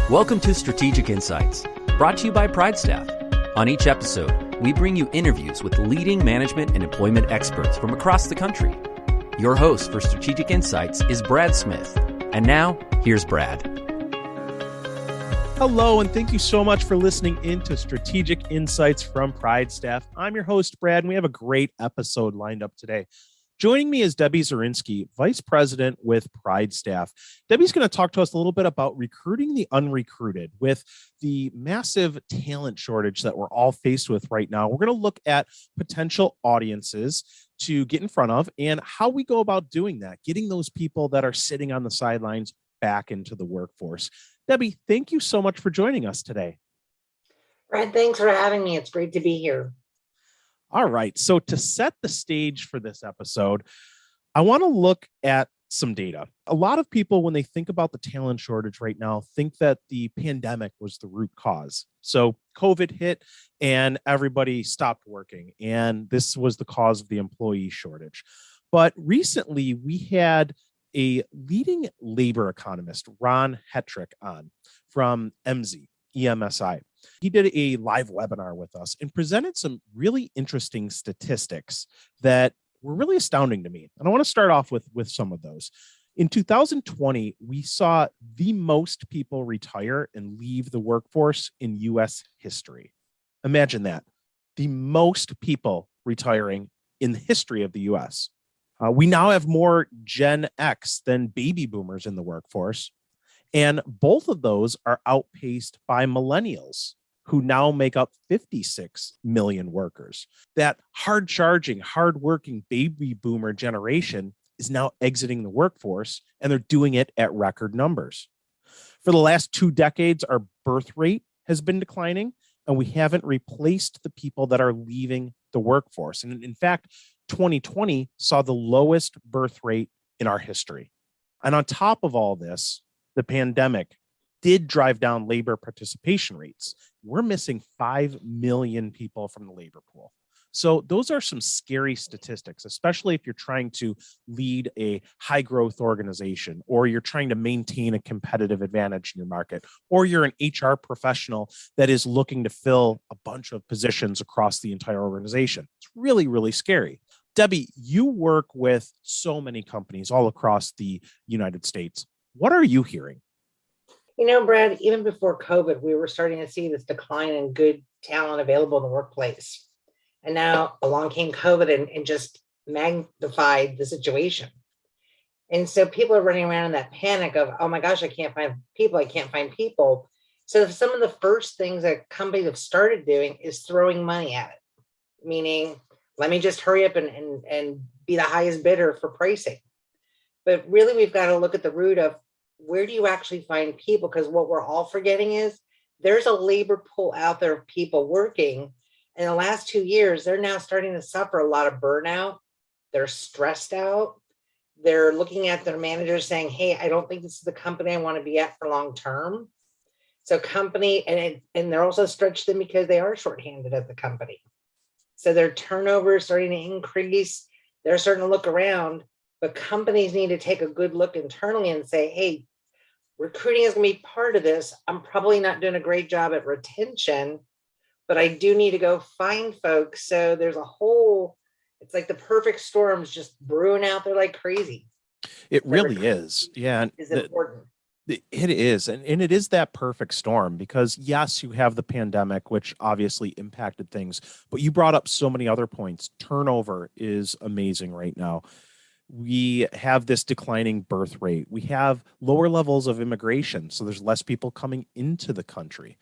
Welcome to Strategic Insights, brought to you by PrideStaff. On each episode, we bring you interviews with leading management and employment experts from across the country. Your host for Strategic Insights is Brad Smith. And now, here's Brad. Hello, and thank you so much for listening into Strategic Insights from PrideStaff. I'm your host, Brad, and we have a great episode lined up today. Joining me is Debbie Zurinski, Vice President with PrideStaff. Debbie's going to talk to us a little bit about recruiting the unrecruited. With the massive talent shortage that we're all faced with right now, we're going to look at potential audiences to get in front of and how we go about doing that, getting those people that are sitting on the sidelines back into the workforce. Debbie, thank you so much for joining us today. Brad, thanks for having me. It's great to be here. All right. So to set the stage for this episode, I want to look at some data. A lot of people, when they think about the talent shortage right now, think that the pandemic was the root cause. So COVID hit and everybody stopped working, and this was the cause of the employee shortage. But recently we had a leading labor economist, Ron Hetrick, on from EMSI. He did a live webinar with us and presented some really interesting statistics that were really astounding to me. And I want to start off with some of those. In 2020, we saw the most people retire and leave the workforce in U.S. history. Imagine that. The most people retiring in the history of the U.S. We now have more Gen X than baby boomers in the workforce. And both of those are outpaced by millennials, who now make up 56 million workers. That hard-charging, hard-working baby boomer generation is now exiting the workforce, and they're doing it at record numbers. For the last 2 decades, our birth rate has been declining, and we haven't replaced the people that are leaving the workforce. And in fact, 2020 saw the lowest birth rate in our history. And on top of all this, the pandemic did drive down labor participation rates. We're missing 5 million people from the labor pool. So those are some scary statistics, especially if you're trying to lead a high growth organization, or you're trying to maintain a competitive advantage in your market, or you're an HR professional that is looking to fill a bunch of positions across the entire organization. It's really, really scary. Debbie, you work with so many companies all across the United States. What are you hearing? You know, Brad, even before COVID, we were starting to see this decline in good talent available in the workplace. And now along came COVID and just magnified the situation. And so people are running around in that panic of, oh my gosh, I can't find people. So some of the first things that companies have started doing is throwing money at it, meaning, let me just hurry up and be the highest bidder for pricing. But really, we've got to look at the root of, where do you actually find people? Because what we're all forgetting is there's a labor pool out there of people working. In the last 2 years, they're now starting to suffer a lot of burnout. They're stressed out. They're looking at their managers saying, hey, I don't think this is the company I want to be at for long term. So and they're also stretched thin because they are shorthanded at the company. So their turnover is starting to increase. They're starting to look around, but companies need to take a good look internally and say, hey, recruiting is going to be part of this. I'm probably not doing a great job at retention, but I do need to go find folks. So there's it's like the perfect storm's just brewing out there like crazy. It really is. Yeah. It's important. It is. And it is that perfect storm because, yes, you have the pandemic, which obviously impacted things, but you brought up so many other points. Turnover is amazing right now. We have this declining birth rate. We have lower levels of immigration, so there's less people coming into the country.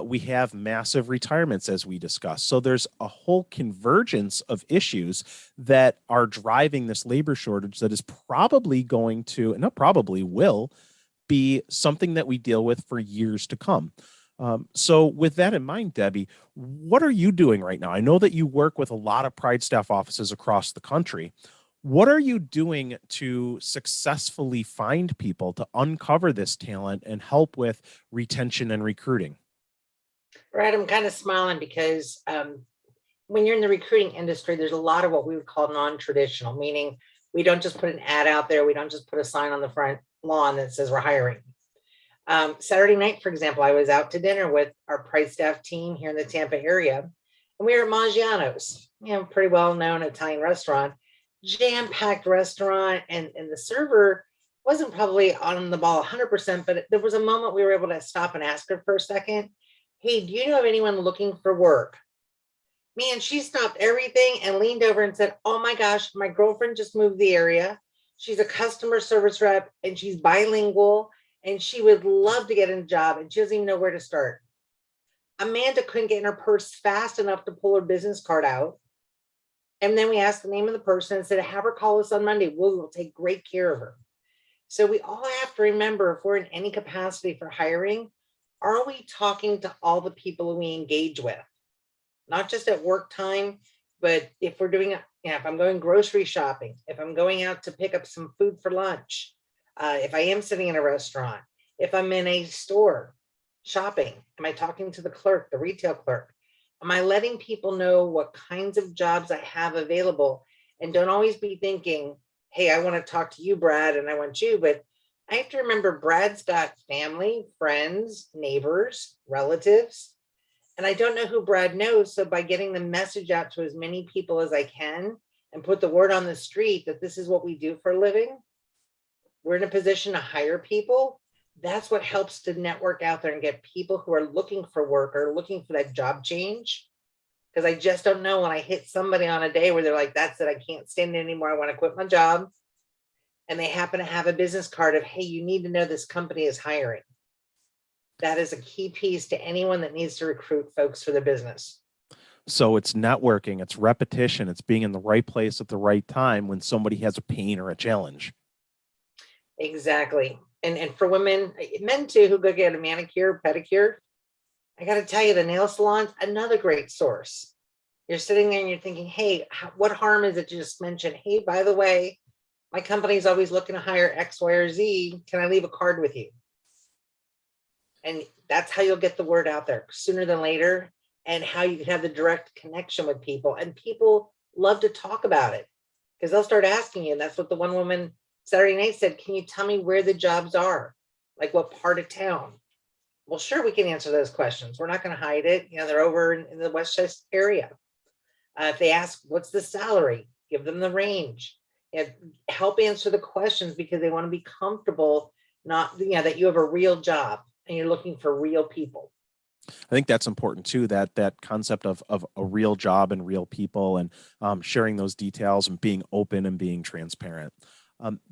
We have massive retirements, as we discussed. So there's a whole convergence of issues that are driving this labor shortage that is probably going to, and not probably will, be something that we deal with for years to come. So with that in mind, Debbie, what are you doing right now? I know that you work with a lot of PrideStaff offices across the country. What are you doing to successfully find people to uncover this talent and help with retention and recruiting? Brad, I'm kind of smiling because when you're in the recruiting industry, there's a lot of what we would call non-traditional, meaning we don't just put an ad out there. We don't just put a sign on the front lawn that says we're hiring. Saturday night, for example, I was out to dinner with our PrideStaff team here in the Tampa area, and we were at Maggiano's, pretty well-known Italian restaurant, jam-packed restaurant, and the server wasn't probably on the ball 100%, but there was a moment we were able to stop and ask her for a second, hey, do you know of anyone looking for work? Man, she stopped everything and leaned over and said, oh my gosh, my girlfriend just moved the area. She's a customer service rep and she's bilingual and she would love to get a job and she doesn't even know where to start. Amanda couldn't get in her purse fast enough to pull her business card out. And then we asked the name of the person and said, have her call us on Monday. We'll take great care of her. So we all have to remember, if we're in any capacity for hiring, are we talking to all the people we engage with? Not just at work time, but if we're doing, if I'm going grocery shopping, if I'm going out to pick up some food for lunch, if I am sitting in a restaurant, if I'm in a store shopping, am I talking to the clerk, the retail clerk? Am I letting people know what kinds of jobs I have available? And don't always be thinking, hey, I want to talk to you, Brad, and I want you, but I have to remember Brad's got family, friends, neighbors, relatives, and I don't know who Brad knows. So by getting the message out to as many people as I can and put the word on the street that this is what we do for a living, we're in a position to hire people. That's what helps to network out there and get people who are looking for work or looking for that job change. Because I just don't know when I hit somebody on a day where they're like, that's it, I can't stand it anymore, I want to quit my job. And they happen to have a business card of, hey, you need to know this company is hiring. That is a key piece to anyone that needs to recruit folks for their business. So it's networking, it's repetition, it's being in the right place at the right time when somebody has a pain or a challenge. Exactly. And for women, men too, who go get a manicure, pedicure, I got to tell you, the nail salon's another great source. You're sitting there and you're thinking, hey, what harm is it to just mention, hey, by the way, my company's always looking to hire X, Y, or Z. Can I leave a card with you? And that's how you'll get the word out there sooner than later, and how you can have the direct connection with people. And people love to talk about it because they'll start asking you. And that's what the one woman Saturday night said, can you tell me where the jobs are? Like what part of town? Well, sure, we can answer those questions. We're not going to hide it. They're over in the Westchester area. If they ask, what's the salary? Give them the range. Help answer the questions because they want to be comfortable, not, that you have a real job and you're looking for real people. I think that's important too, that concept of a real job and real people, and sharing those details and being open and being transparent.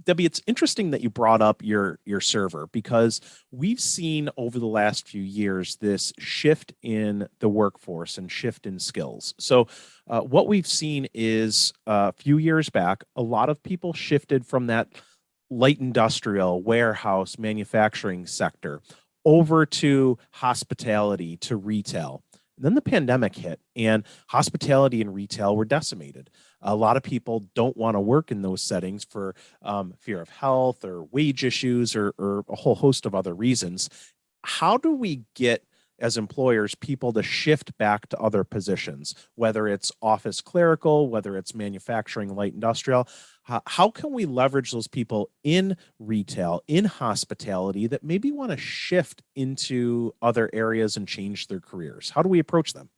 Debbie, it's interesting that you brought up your server, because we've seen over the last few years this shift in the workforce and shift in skills. So what we've seen is a few years back, a lot of people shifted from that light industrial, warehouse, manufacturing sector over to hospitality, to retail. And then the pandemic hit and hospitality and retail were decimated. A lot of people don't want to work in those settings for fear of health or wage issues or a whole host of other reasons. How do we get, as employers, people to shift back to other positions, whether it's office clerical, whether it's manufacturing, light industrial? How can we leverage those people in retail, in hospitality, that maybe want to shift into other areas and change their careers? How do we approach them?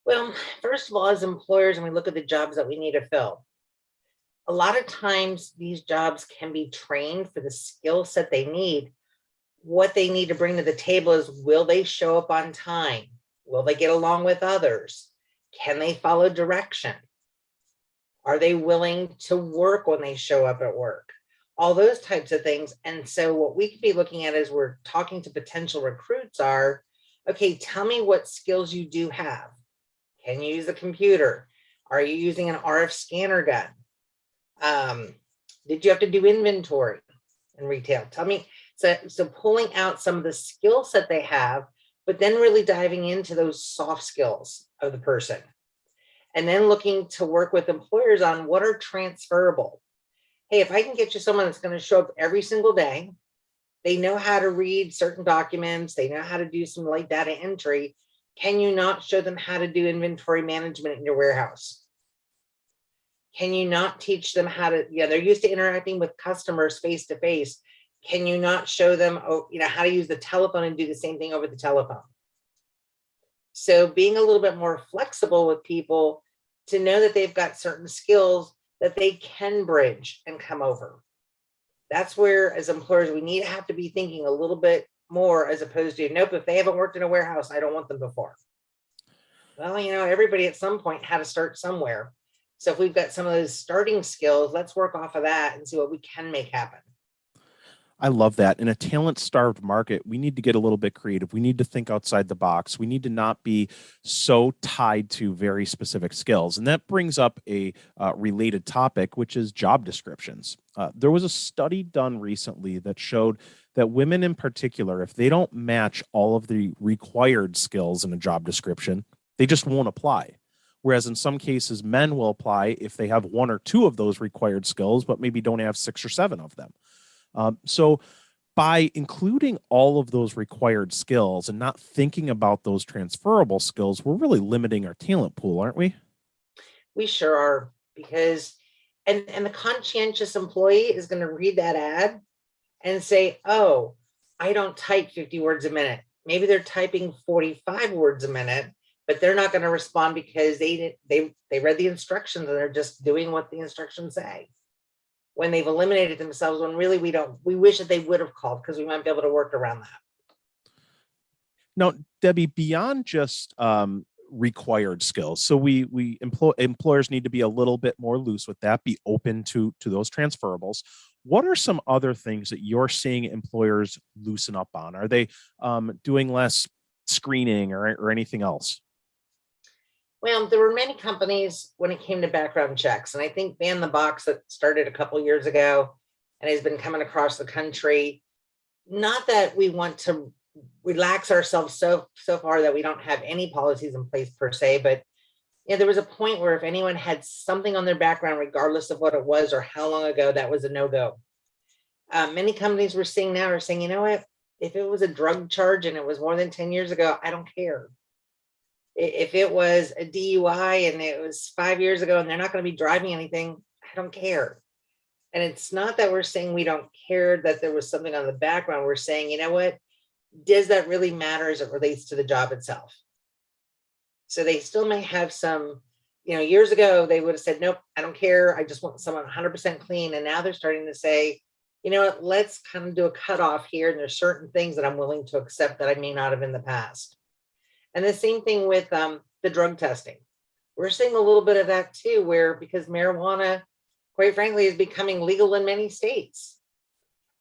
Well, first of all, as employers, and we look at the jobs that we need to fill, a lot of times these jobs can be trained for the skill set they need. What they need to bring to the table is, will they show up on time? Will they get along with others? Can they follow direction? Are they willing to work when they show up at work? All those types of things. And so what we could be looking at as we're talking to potential recruits are, okay, tell me what skills you do have. Can you use a computer? Are you using an RF scanner gun? Did you have to do inventory in retail? Tell me. So pulling out some of the skill set they have, but then really diving into those soft skills of the person. And then looking to work with employers on what are transferable. Hey, if I can get you someone that's going to show up every single day, they know how to read certain documents, they know how to do some light data entry, can you not show them how to do inventory management in your warehouse? Can you not teach them how to, they're used to interacting with customers face to face. Can you not show them, how to use the telephone and do the same thing over the telephone? So being a little bit more flexible with people to know that they've got certain skills that they can bridge and come over. That's where, as employers, we need to have to be thinking a little bit more, as opposed to, nope, if they haven't worked in a warehouse, I don't want them before. Well, everybody at some point had to start somewhere. So if we've got some of those starting skills, let's work off of that and see what we can make happen. I love that. In a talent-starved market, we need to get a little bit creative. We need to think outside the box. We need to not be so tied to very specific skills. And that brings up a related topic, which is job descriptions. There was a study done recently that showed that women in particular, if they don't match all of the required skills in a job description, they just won't apply. Whereas in some cases, men will apply if they have one or two of those required skills, but maybe don't have 6 or 7 of them. So by including all of those required skills and not thinking about those transferable skills, we're really limiting our talent pool, aren't we? We sure are, because, and the conscientious employee is going to read that ad and say, oh, I don't type 50 words a minute. Maybe they're typing 45 words a minute, but they're not going to respond because they read the instructions and they're just doing what the instructions say. When they've eliminated themselves, when really we wish that they would have called, because we might be able to work around that. Now, Debbie, beyond just required skills, so employers need to be a little bit more loose with that, be open to those transferables. What are some other things that you're seeing employers loosen up on? Are they doing less screening or anything else? Well, there were many companies when it came to background checks, and I think Ban the Box that started a couple years ago and has been coming across the country. Not that we want to relax ourselves so far that we don't have any policies in place per se, but there was a point where if anyone had something on their background, regardless of what it was or how long ago, that was a no-go. Many companies we're seeing now are saying, you know what, if it was a drug charge and it was more than 10 years ago, I don't care. If it was a DUI and it was 5 years ago and they're not going to be driving anything, I don't care. And it's not that we're saying we don't care that there was something on the background. We're saying, you know what, does that really matter as it relates to the job itself? So they still may have some, years ago, they would have said, nope, I don't care. I just want someone 100% clean. And now they're starting to say, you know what, let's kind of do a cutoff here. And there's certain things that I'm willing to accept that I may not have in the past. And the same thing with the drug testing. We're seeing a little bit of that too, where because marijuana, quite frankly, is becoming legal in many states.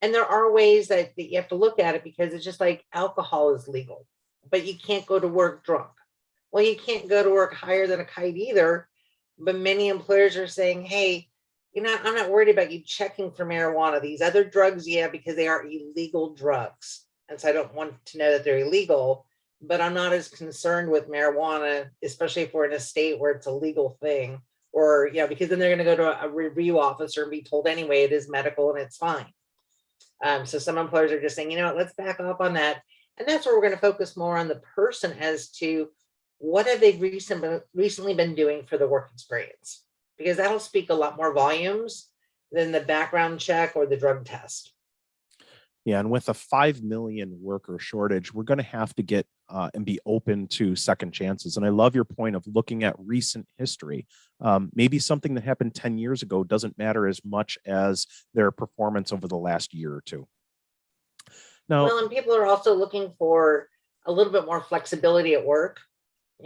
And there are ways that you have to look at it, because it's just like alcohol is legal, but you can't go to work drunk. Well, you can't go to work higher than a kite either. But many employers are saying, hey, I'm not worried about you checking for marijuana. These other drugs, yeah, because they are illegal drugs. And so I don't want to know that they're illegal. But I'm not as concerned with marijuana, especially if we're in a state where it's a legal thing, or, because then they're going to go to a review officer and be told anyway, it is medical and it's fine. So some employers are just saying, let's back up on that. And that's where we're going to focus more on the person as to what have they recently been doing for the work experience, because that'll speak a lot more volumes than the background check or the drug test. Yeah, and with a 5 million worker shortage, we're going to have to get and be open to second chances. And I love your point of looking at recent history. Maybe something that happened 10 years ago doesn't matter as much as their performance over the last year or two. Now, well, and people are also looking for a little bit more flexibility at work,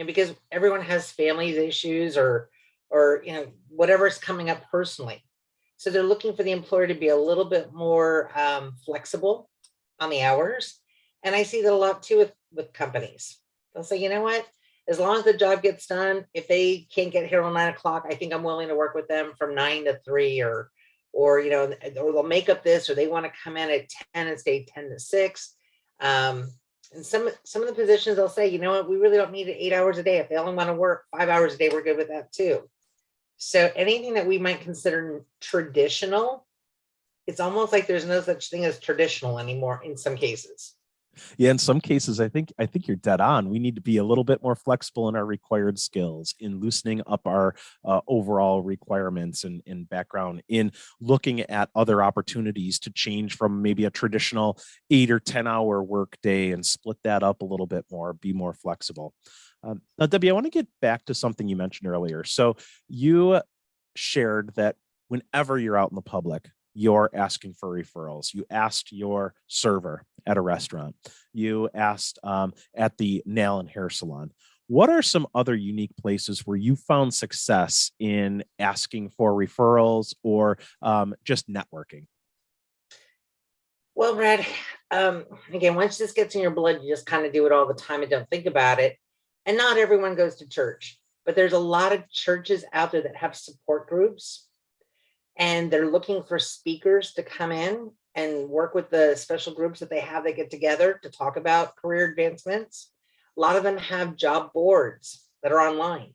because everyone has family issues or whatever's coming up personally. So they're looking for the employer to be a little bit more flexible on the hours. And I see that a lot too with companies. They'll say, you know what, as long as the job gets done, if they can't get here till 9 o'clock, I think I'm willing to work with them from 9 to 3 or they'll make up this, or they want to come in at 10 and stay 10 to 6. And some of the positions, they'll say, you know what, we really don't need it 8 hours a day. If they only want to work 5 hours a day, we're good with that too. So anything that we might consider traditional, it's almost like there's no such thing as traditional anymore in some cases. Yeah, in some cases, I think you're dead on. We need to be a little bit more flexible in our required skills, in loosening up our overall requirements and background, in looking at other opportunities to change from maybe a traditional 8 or 10 hour work day and split that up a little bit more, be more flexible. Now, Debbie, I want to get back to something you mentioned earlier. So you shared that whenever you're out in the public, you're asking for referrals. You asked your server at a restaurant. You asked at the nail and hair salon. What are some other unique places where you found success in asking for referrals or just networking? Well, Brad, again, once this gets in your blood, you just kind of do it all the time and don't think about it. And not everyone goes to church, but there's a lot of churches out there that have support groups, and they're looking for speakers to come in and work with the special groups that they have that get together to talk about career advancements. A lot of them have job boards that are online.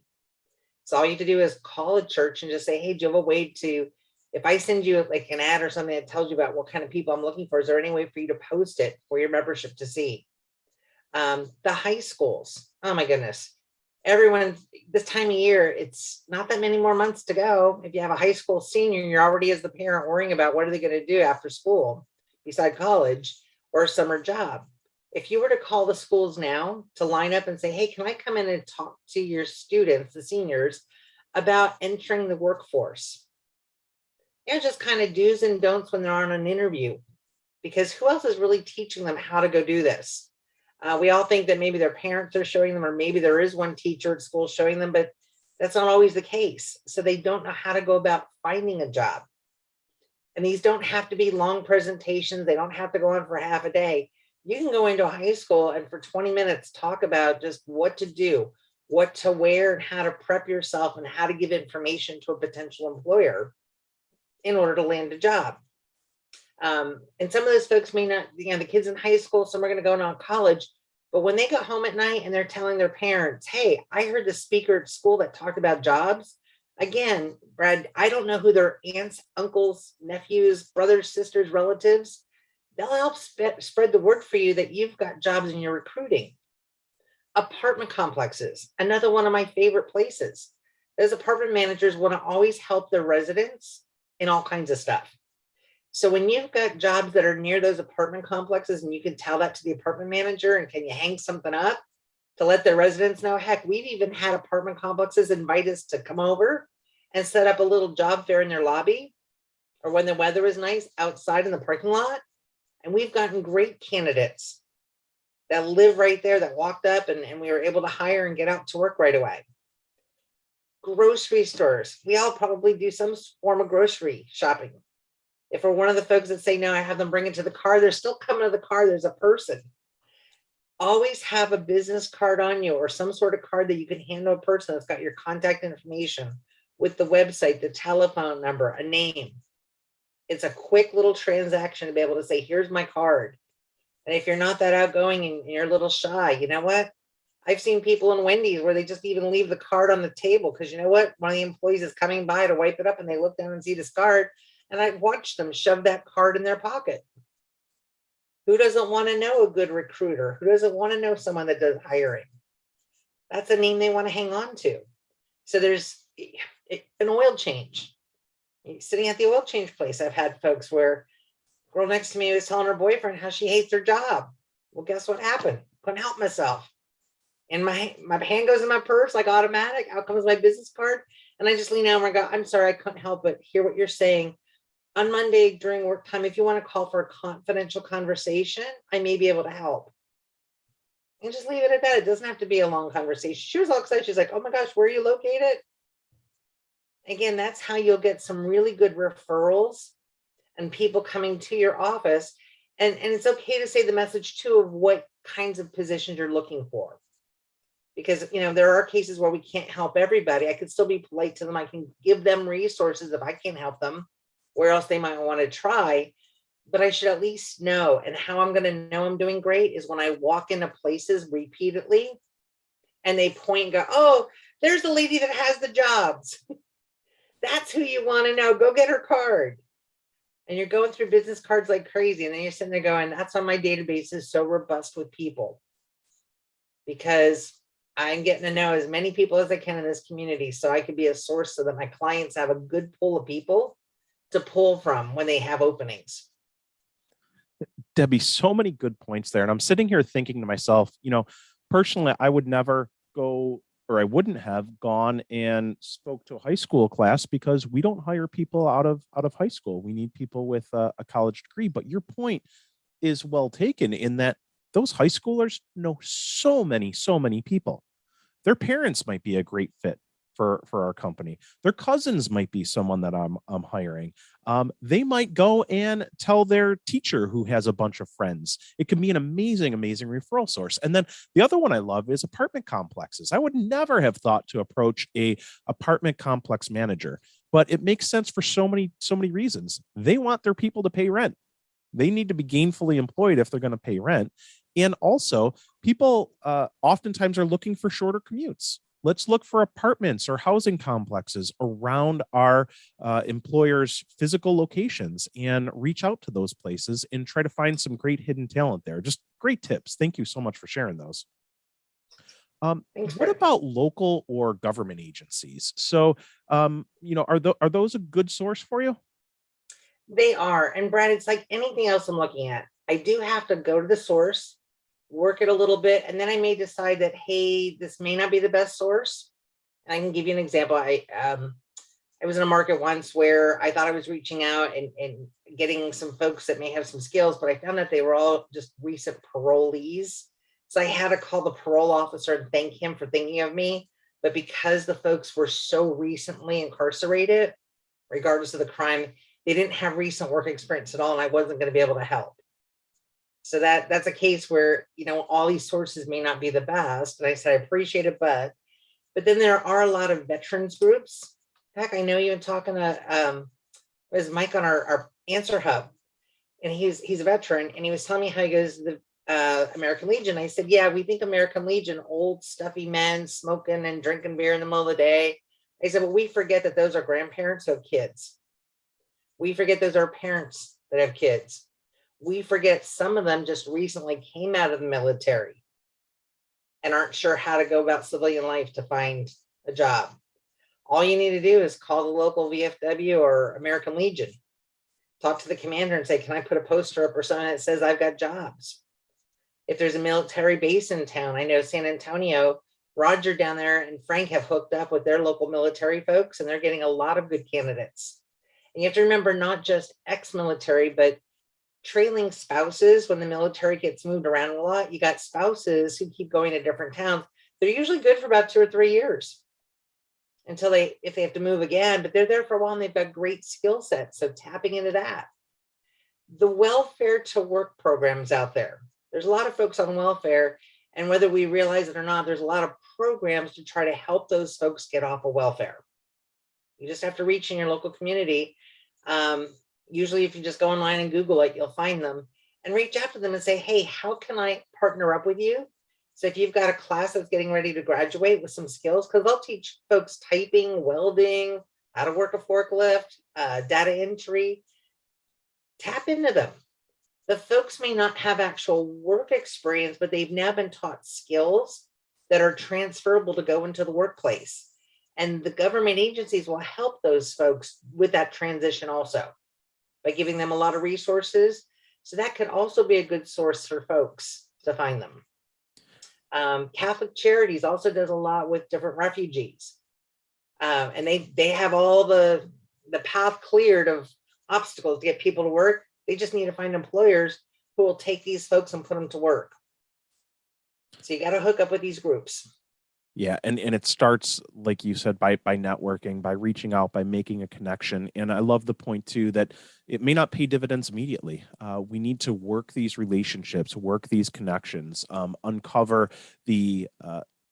So all you have to do is call a church and just say, hey, do you have a way to, if I send you like an ad or something that tells you about what kind of people I'm looking for, is there any way for you to post it for your membership to see? The high schools, oh my goodness. Everyone, this time of year, it's not that many more months to go. If you have a high school senior, you're already as the parent worrying about what are they going to do after school beside college or a summer job. If you were to call the schools now to line up and say, hey, can I come in and talk to your students, the seniors, about entering the workforce? Just kind of do's and don'ts when they're on an interview, because who else is really teaching them how to go do this? We all think that maybe their parents are showing them, or maybe there is one teacher at school showing them, but that's not always the case. So they don't know how to go about finding a job. And these don't have to be long presentations. They don't have to go on for half a day. You can go into a high school and for 20 minutes talk about just what to do, what to wear, and how to prep yourself, and how to give information to a potential employer in order to land a job. And some of those folks may not, the kids in high school, some are going to go on college, but when they go home at night and they're telling their parents, hey, I heard the speaker at school that talked about jobs. Again, Brad, I don't know who their aunts, uncles, nephews, brothers, sisters, relatives. They'll help spread the word for you that you've got jobs in your recruiting. Apartment complexes, another one of my favorite places. Those apartment managers want to always help their residents in all kinds of stuff. So when you've got jobs that are near those apartment complexes and you can tell that to the apartment manager, and can you hang something up to let their residents know? Heck, we've even had apartment complexes invite us to come over and set up a little job fair in their lobby, or when the weather is nice, outside in the parking lot. And we've gotten great candidates that live right there that walked up, and we were able to hire and get out to work right away. Grocery stores. We all probably do some form of grocery shopping. If we're one of the folks that say, no, I have them bring it to the car, they're still coming to the car. There's a person. Always have a business card on you, or some sort of card that you can hand to a person that's got your contact information with the website, the telephone number, a name. It's a quick little transaction to be able to say, here's my card. And if you're not that outgoing and you're a little shy, you know what? I've seen people in Wendy's where they just even leave the card on the table because, you know what? One of the employees is coming by to wipe it up and they look down and see this card. And I watched them shove that card in their pocket. Who doesn't want to know a good recruiter? Who doesn't want to know someone that does hiring? That's a name they want to hang on to. So there's an oil change. Sitting at the oil change place, I've had folks where a girl next to me was telling her boyfriend how she hates her job. Well, guess what happened? Couldn't help myself. And my hand goes in my purse like automatic. Out comes my business card. And I just lean over and go, I'm sorry, I couldn't help but hear what you're saying. On Monday during work time, if you want to call for a confidential conversation, I may be able to help. And just leave it at that. It doesn't have to be a long conversation. She was all excited. She's like, oh my gosh, where are you located? Again, that's how you'll get some really good referrals and people coming to your office. And it's okay to say the message too of what kinds of positions you're looking for. Because, there are cases where we can't help everybody. I could still be polite to them. I can give them resources if I can't help them, where else they might want to try, but I should at least know. And how I'm going to know I'm doing great is when I walk into places repeatedly and they point and go, oh, there's the lady that has the jobs. That's who you want to know. Go get her card. and you're going through business cards like crazy. And then you're sitting there going, that's why my database is so robust with people, because I'm getting to know as many people as I can in this community so I can be a source so that my clients have a good pool of people to pull from when they have openings. Debbie, so many good points there. And I'm sitting here thinking to myself, personally, I would never go, or I wouldn't have gone and spoke to a high school class, because we don't hire people out of high school. We need people with a college degree. But your point is well taken, in that those high schoolers know so many people. Their parents might be a great fit for our company. Their cousins might be someone that I'm hiring. They might go and tell their teacher, who has a bunch of friends. It can be an amazing referral source. And then the other one I love is apartment complexes. I would never have thought to approach a apartment complex manager, but it makes sense for so many reasons. They want their people to pay rent. They need to be gainfully employed if they're going to pay rent. And also, people oftentimes are looking for shorter commutes. Let's look for apartments or housing complexes around our employers' physical locations and reach out to those places and try to find some great hidden talent there. Just great tips. Thank you so much for sharing those. What about local or government agencies? So, are those a good source for you? They are. And Brad, it's like anything else I'm looking at. I do have to go to the source, work it a little bit, and then I may decide that, hey, this may not be the best source. And I can give you an example. I was in a market once where I thought I was reaching out and getting some folks that may have some skills, but I found that they were all just recent parolees. So I had to call the parole officer and thank him for thinking of me. But because the folks were so recently incarcerated, regardless of the crime, they didn't have recent work experience at all, and I wasn't going to be able to help. So that's a case where, all these sources may not be the best. And I said, I appreciate it, but then there are a lot of veterans groups. In fact, I know you were talking to was Mike on our Answer Hub, and he's a veteran, and he was telling me how he goes to the American Legion. I said, yeah, we think American Legion, old stuffy men smoking and drinking beer in the middle of the day. I said, well, we forget that those are grandparents who have kids. We forget those are parents that have kids. We forget some of them just recently came out of the military and aren't sure how to go about civilian life to find a job. All you need to do is call the local VFW or American Legion, talk to the commander and say, can I put a poster up or something that says I've got jobs? If there's a military base in town, I know San Antonio, Roger down there and Frank have hooked up with their local military folks, and they're getting a lot of good candidates. And you have to remember, not just ex-military, but trailing spouses. When the military gets moved around a lot, you got spouses who keep going to different towns. They're usually good for about 2 or 3 years until if they have to move again, but they're there for a while and they've got great skill sets. So tapping into that. The welfare to work programs out there. There's a lot of folks on welfare, and whether we realize it or not, there's a lot of programs to try to help those folks get off of welfare. You just have to reach in your local community. Usually if you just go online and Google it, you'll find them, and reach out to them and say, hey, how can I partner up with you? So if you've got a class that's getting ready to graduate with some skills, because they'll teach folks typing, welding, how to work a forklift, data entry, tap into them. The folks may not have actual work experience, but they've now been taught skills that are transferable to go into the workplace. And the government agencies will help those folks with that transition also by giving them a lot of resources. So that could also be a good source for folks to find them. Catholic Charities also does a lot with different refugees. And they have all the path cleared of obstacles to get people to work. They just need to find employers who will take these folks and put them to work. So you got to hook up with these groups. Yeah. And it starts, like you said, by networking, by reaching out, by making a connection. And I love the point too, that it may not pay dividends immediately. We need to work these relationships, work these connections, uncover the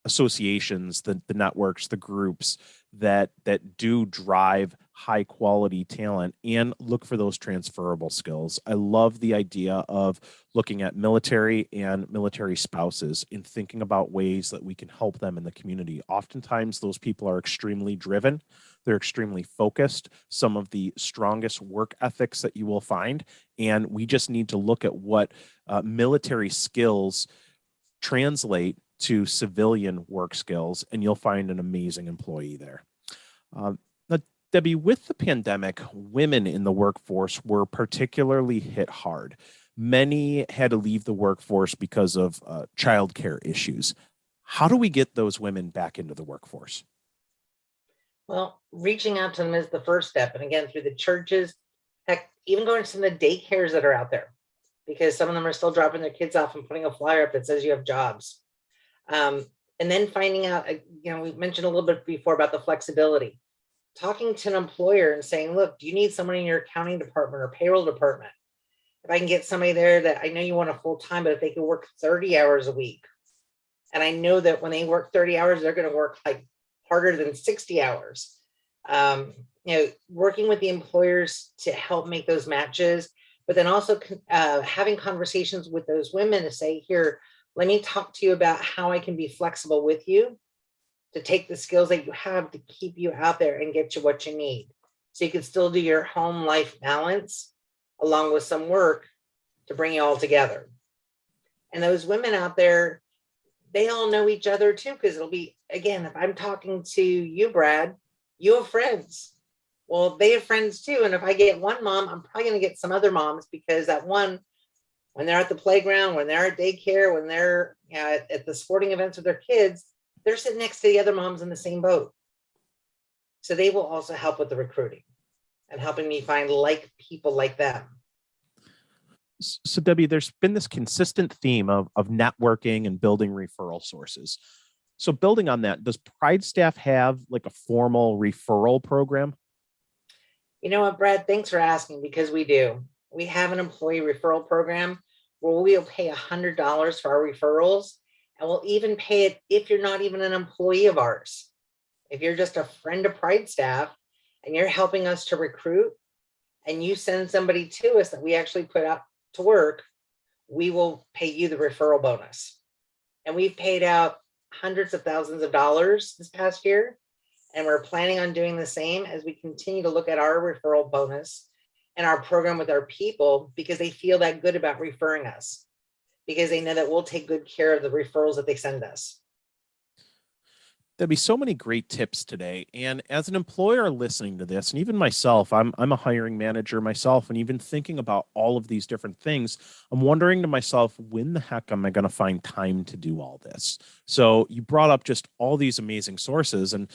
associations, the networks, the groups that do drive high quality talent and look for those transferable skills. I love the idea of looking at military and military spouses and thinking about ways that we can help them in the community. Oftentimes, those people are extremely driven. They're extremely focused, some of the strongest work ethics that you will find. And we just need to look at what military skills translate to civilian work skills, and you'll find an amazing employee there. Now, Debbie, with the pandemic, women in the workforce were particularly hit hard. Many had to leave the workforce because of childcare issues. How do we get those women back into the workforce? Well, reaching out to them is the first step. And again, through the churches, heck, even going to some of the daycares that are out there, because some of them are still dropping their kids off and putting a flyer up that says you have jobs. And then finding out, we mentioned a little bit before about the flexibility. Talking to an employer and saying, look, do you need someone in your accounting department or payroll department? If I can get somebody there that I know you want a full time, but if they can work 30 hours a week, and I know that when they work 30 hours, they're going to work like harder than 60 hours. Working with the employers to help make those matches, but then also having conversations with those women to say, here, let me talk to you about how I can be flexible with you to take the skills that you have to keep you out there and get you what you need. So you can still do your home life balance along with some work to bring you all together. And those women out there, they all know each other too, because it'll be, again, if I'm talking to you, Brad, you have friends. Well, they have friends too. And if I get one mom, I'm probably going to get some other moms, because that one, when they're at the playground, when they're at daycare, when they're at the sporting events with their kids, they're sitting next to the other moms in the same boat. So they will also help with the recruiting and helping me find like people like them. So Debbie, there's been this consistent theme of networking and building referral sources. So building on that, does PrideStaff have like a formal referral program? You know what, Brad, thanks for asking, because we do. We have an employee referral program where we'll pay $100 for our referrals, and we'll even pay it if you're not even an employee of ours. If you're just a friend of PrideStaff and you're helping us to recruit, and you send somebody to us that we actually put out to work, we will pay you the referral bonus. And we've paid out hundreds of thousands of dollars this past year. And we're planning on doing the same as we continue to look at our referral bonus and our program with our people, because they feel that good about referring us, because they know that we'll take good care of the referrals that they send us. There'll be so many great tips today. And as an employer listening to this, and even myself, I'm a hiring manager myself, and even thinking about all of these different things, I'm wondering to myself, when the heck am I going to find time to do all this? So you brought up just all these amazing sources, and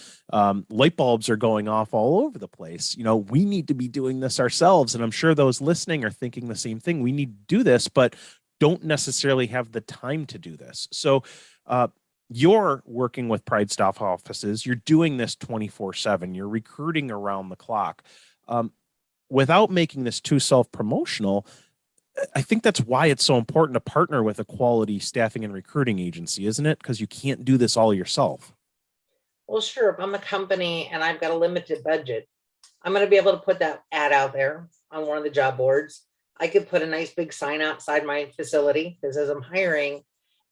light bulbs are going off all over the place. We need to be doing this ourselves. And I'm sure those listening are thinking the same thing. We need to do this, but don't necessarily have the time to do this. So, you're working with PrideStaff offices. You're doing this 24/7. You're recruiting around the clock. Without making this too self-promotional, I think that's why it's so important to partner with a quality staffing and recruiting agency, isn't it? Because you can't do this all yourself. Well, sure. If I'm a company and I've got a limited budget, I'm going to be able to put that ad out there on one of the job boards. I could put a nice big sign outside my facility that says I'm hiring,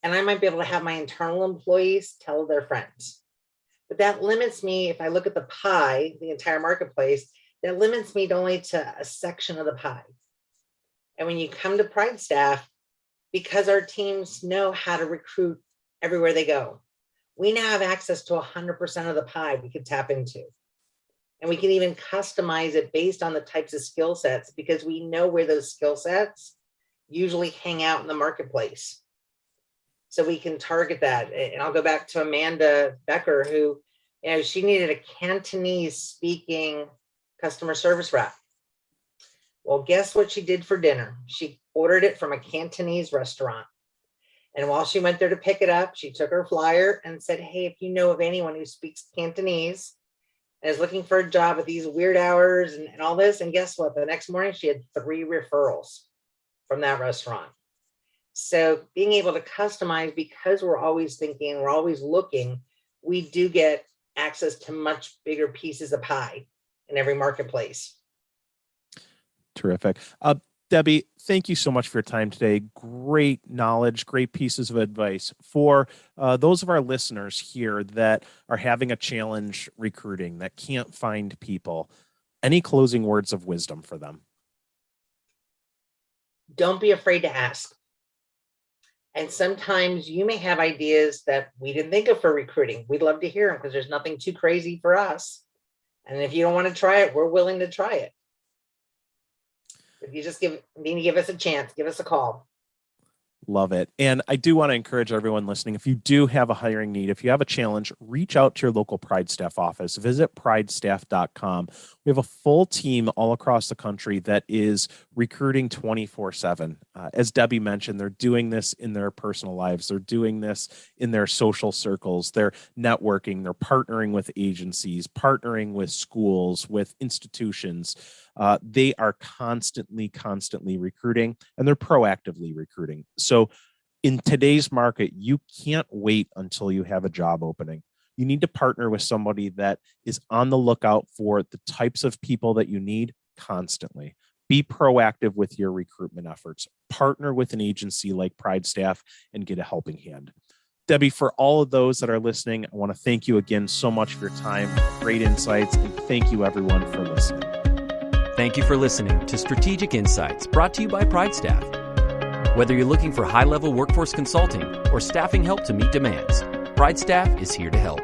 and I might be able to have my internal employees tell their friends. But that limits me, if I look at the pie, the entire marketplace, that limits me only to a section of the pie. And when you come to PrideStaff, because our teams know how to recruit everywhere they go, we now have access to 100% of the pie we could tap into. And we can even customize it based on the types of skill sets, because we know where those skill sets usually hang out in the marketplace. So we can target that. And I'll go back to Amanda Becker, who, she needed a Cantonese speaking customer service rep. Well, guess what she did for dinner? She ordered it from a Cantonese restaurant. And while she went there to pick it up, she took her flyer and said, hey, if you know of anyone who speaks Cantonese and is looking for a job at these weird hours and all this. And guess what? The next morning, she had 3 referrals from that restaurant. So being able to customize, because we're always thinking, we're always looking, we do get access to much bigger pieces of pie in every marketplace. Terrific. Debbie, thank you so much for your time today. Great knowledge, great pieces of advice for those of our listeners here that are having a challenge recruiting, that can't find people. Any closing words of wisdom for them? Don't be afraid to ask. And sometimes you may have ideas that we didn't think of for recruiting. We'd love to hear them because there's nothing too crazy for us. And if you don't want to try it, we're willing to try it. If you just need to give us a chance, give us a call. Love it. And I do want to encourage everyone listening, if you do have a hiring need, if you have a challenge, reach out to your local PrideStaff office. Visit PrideStaff.com. We have a full team all across the country that is recruiting 24/7. As Debbie mentioned, they're doing this in their personal lives. They're doing this in their social circles. They're networking. They're partnering with agencies, partnering with schools, with institutions. They are constantly recruiting, and they're proactively recruiting. So in today's market, you can't wait until you have a job opening. You need to partner with somebody that is on the lookout for the types of people that you need constantly. Be proactive with your recruitment efforts. Partner with an agency like PrideStaff and get a helping hand. Debbie, for all of those that are listening, I want to thank you again so much for your time, great insights, and thank you everyone for listening. Thank you for listening to Strategic Insights, brought to you by PrideStaff. Whether you're looking for high-level workforce consulting or staffing help to meet demands, PrideStaff is here to help.